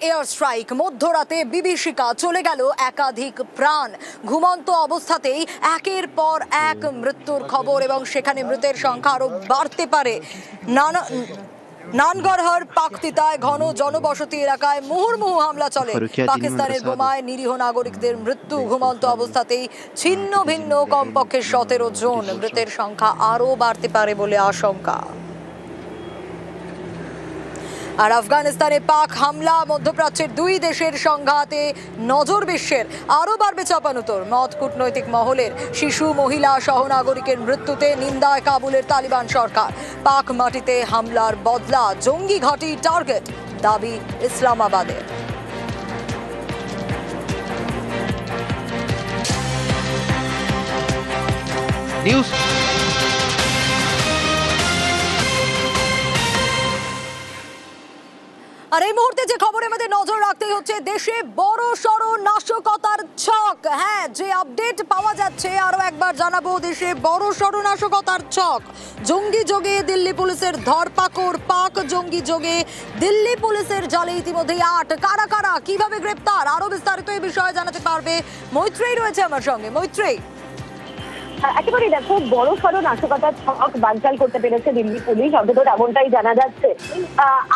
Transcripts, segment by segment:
Air strike, মধ্যরাতে বিভীষিকা, চলে গেল একাধিক প্রাণ। ঘুমন্ত অবস্থাতেই একের পর এক মৃত্যুর খবর এবং সেখানে মৃতের সংখ্যা আরো বাড়তে পারে। নানগরহার পাকতিতায় ঘন জনবসতি এলাকায় মুহুর্মুহু হামলা চলে। পাকিস্তানের বোমায় নিরীহ নাগরিকদের মৃত্যু। ঘুমন্ত অবস্থাতেই ছিন্ন ভিন্ন কমপক্ষে 17 জন। মৃতের সংখ্যা আরো বাড়তে পারে বলে আশঙ্কা। আর আফগানিস্তানে পাক হামলা, মধ্যপ্রাচ্যের দুই দেশের সংঘাতে নজর বিশ্বের। আরও বাড়বে চাপানুতর। মত কূটনৈতিক মহলের। শিশু, মহিলা সহ নাগরিকের মৃত্যুতে নিন্দায় কাবুলের তালিবান সরকার। পাক মাটিতে হামলার বদলা, জঙ্গি ঘাঁটি টার্গেট, দাবি ইসলামাবাদের। নিউজ আর এই মুহূর্তে যে খবরে আমাদের নজর রাখতেই হচ্ছে, দেশে বড় সড় নাশকতার ছক। হ্যাঁ, যে আপডেট পাওয়া যাচ্ছে আরো একবার জানাবো, দেশে বড় সড় নাশকতার ছক। জঙ্গি যোগে দিল্লি পুলিশের ধরপাকড়। পাক জঙ্গি যোগে দিল্লি পুলিশের জালে ইতিমধ্যে 8। কারা কারা, কিভাবে গ্রেপ্তার, আরো বিস্তারিত এই বিষয়ে জানাতে পারবে মৈত্রেয়ী রয়েছে আমার সঙ্গে। মৈত্রেয়ী, একেবারে দেখো, বড় সড় নাশকতার ছক বানচাল করতে পেরেছে দিল্লি পুলিশ, অন্তত এমনটাই জানা যাচ্ছে।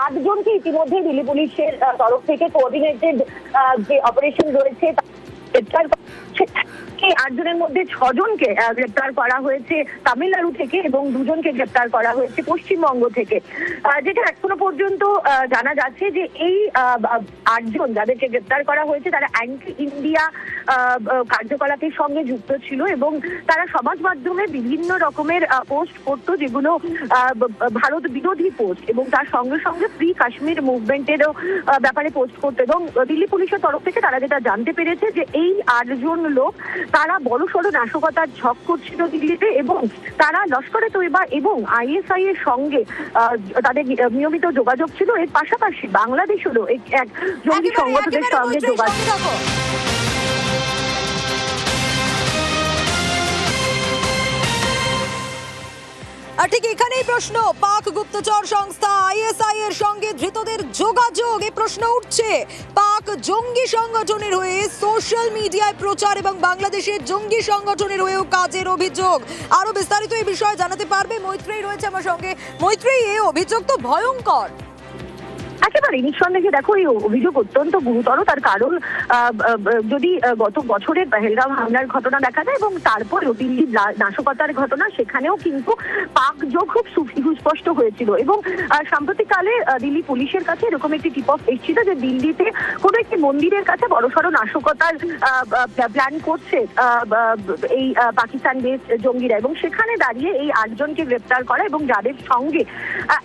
8 জনকে ইতিমধ্যে দিল্লি পুলিশের তরফ থেকে কোঅর্ডিনেটেড যে অপারেশন রয়েছে এই 8 জনের মধ্যে 6 জনকে গ্রেপ্তার করা হয়েছে তামিলনাড়ু থেকে এবং 2 জনকে গ্রেপ্তার করা হয়েছে পশ্চিমবঙ্গ থেকে। যেটা এখনো পর্যন্ত জানা যাচ্ছে যে এই 8 জন যাদেরকে গ্রেপ্তার করা হয়েছে তারা অ্যান্টি ইন্ডিয়া কার্যকলাপের সঙ্গে যুক্ত ছিল এবং তারা সমাজ মাধ্যমে বিভিন্ন রকমের পোস্ট করতো, যেগুলো ভারত বিরোধী পোস্ট, এবং তার সঙ্গে সঙ্গে ফ্রি কাশ্মীর মুভমেন্টেরও ব্যাপারে পোস্ট করতো। এবং দিল্লি পুলিশের তরফ থেকে তারা যেটা জানতে পেরেছে যে এই 8 জন লোক তারা বড়সড় নাশকতার ঝক করছিল দিল্লিতে, এবং তারা লস্করে তৈবা এবং ISI এর সঙ্গে তাদের নিয়মিত যোগাযোগ ছিল। এর পাশাপাশি বাংলাদেশেরও এক জঙ্গি সংগঠনের সঙ্গে যোগাযোগ। আর ঠিক এখানেই প্রশ্ন, পাক গুপ্তচর সংস্থা ISI এর সঙ্গে ধৃতদের যোগাযোগ, এই প্রশ্ন উঠছে। পাক জঙ্গি সংগঠনের হয়ে সোশ্যাল মিডিয়ায় প্রচার এবং বাংলাদেশের জঙ্গি সংগঠনের হয়েও কাজের অভিযোগ। আরো বিস্তারিত এই বিষয়ে জানাতে পারবে মৈত্রেয়ী রয়েছে আমার সঙ্গে। মৈত্রেয়ী, এই অভিযোগ তো ভয়ঙ্কর। একেবারে নিঃসন্দেহে দেখো, এই অভিযোগ অত্যন্ত গুরুতর। তার কারণ যদি গত বছরের পেহেলগাম হামলার ঘটনা দেখা যায় এবং তারপরেও দিল্লি নাশকতার ঘটনা, সেখানেও কিন্তু পাক যোগ খুব সুস্পষ্ট হয়েছিল। এবং সাম্প্রতিককালে দিল্লি পুলিশের কাছে এরকম একটি টিপ অফ এসেছিল যে দিল্লিতে কোনো একটি মন্দিরের কাছে বড়সড় নাশকতার প্ল্যান করছে এই পাকিস্তান বেস জঙ্গিরা, এবং সেখানে দাঁড়িয়ে এই 8 জনকে গ্রেপ্তার করা এবং যাদের সঙ্গে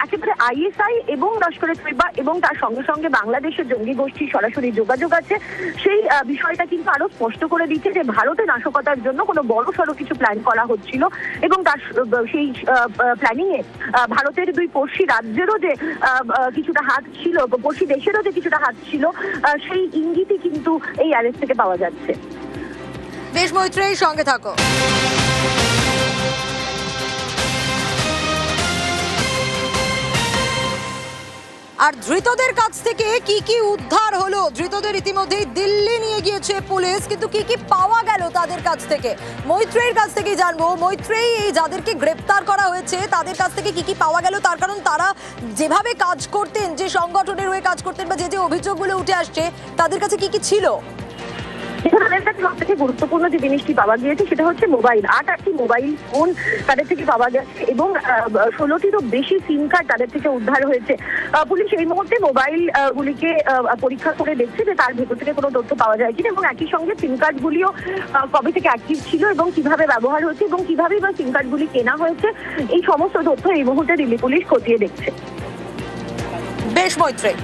একেবারে ISI এবং লস্করে তৈবা এবং তার সঙ্গে সঙ্গে বাংলাদেশের জঙ্গি গোষ্ঠীর সরাসরি যোগাযোগ আছে, সেই বিষয়টা কিন্তু আরো স্পষ্ট করে দিচ্ছে যে ভারতে নাশকতার জন্য কোনো বড় সড়ো কিছু প্ল্যান করা হচ্ছিল। এবং তার সেই প্ল্যানিং এ ভারতের 2 পড়শি রাজ্যেরও যে কিছুটা হাত ছিল, পড়শি দেশেরও যে কিছুটা হাত ছিল, সেই ইঙ্গিতই কিন্তু এই অ্যারেস্ট থেকে পাওয়া যাচ্ছে। বেশ মৈত্রেয়ী, সঙ্গে থাকো। আর ধৃতদের কাছ থেকে কি কি উদ্ধার হলো? ধৃতদের ইতিমধ্যেই দিল্লি নিয়ে গিয়েছে পুলিশ, কিন্তু কি কি পাওয়া গেল তাদের কাছ থেকে মৈত্রেয়ীর কাছ থেকে জানবো। মৈত্রেয়ী, এই যাদেরকে গ্রেপ্তার করা হয়েছে তাদের কাছ থেকে কি কি পাওয়া গেল? তার কারণ তারা যেভাবে কাজ করতেন, যে সংগঠনের হয়ে কাজ করতেন, বা যে অভিযোগগুলো উঠে আসছে, তাদের কাছে কি কি ছিল? তাদের কাছে সবথেকে গুরুত্বপূর্ণ যে জিনিসটি পাওয়া গিয়েছে সেটা হচ্ছে মোবাইল। 8টি মোবাইল ফোন তাদের থেকে পাওয়া গেছে এবং 16টিরও বেশি সিম কার্ড তাদের থেকে উদ্ধার হয়েছে। পুলিশ এই মুহূর্তে মোবাইল গুলিকে পরীক্ষা করে দেখছে যে তার ভেতর থেকে কোনো তথ্য পাওয়া যায় কিনা, এবং একই সঙ্গে সিম কার্ড গুলিও কবে থেকে অ্যাক্টিভ ছিল এবং কিভাবে ব্যবহার হচ্ছে এবং কিভাবেই বা সিম কার্ড গুলি কেনা হয়েছে, এই সমস্ত তথ্য এই মুহূর্তে দিল্লি পুলিশ খতিয়ে দেখছে। বেশ মৈত্রেয়ী।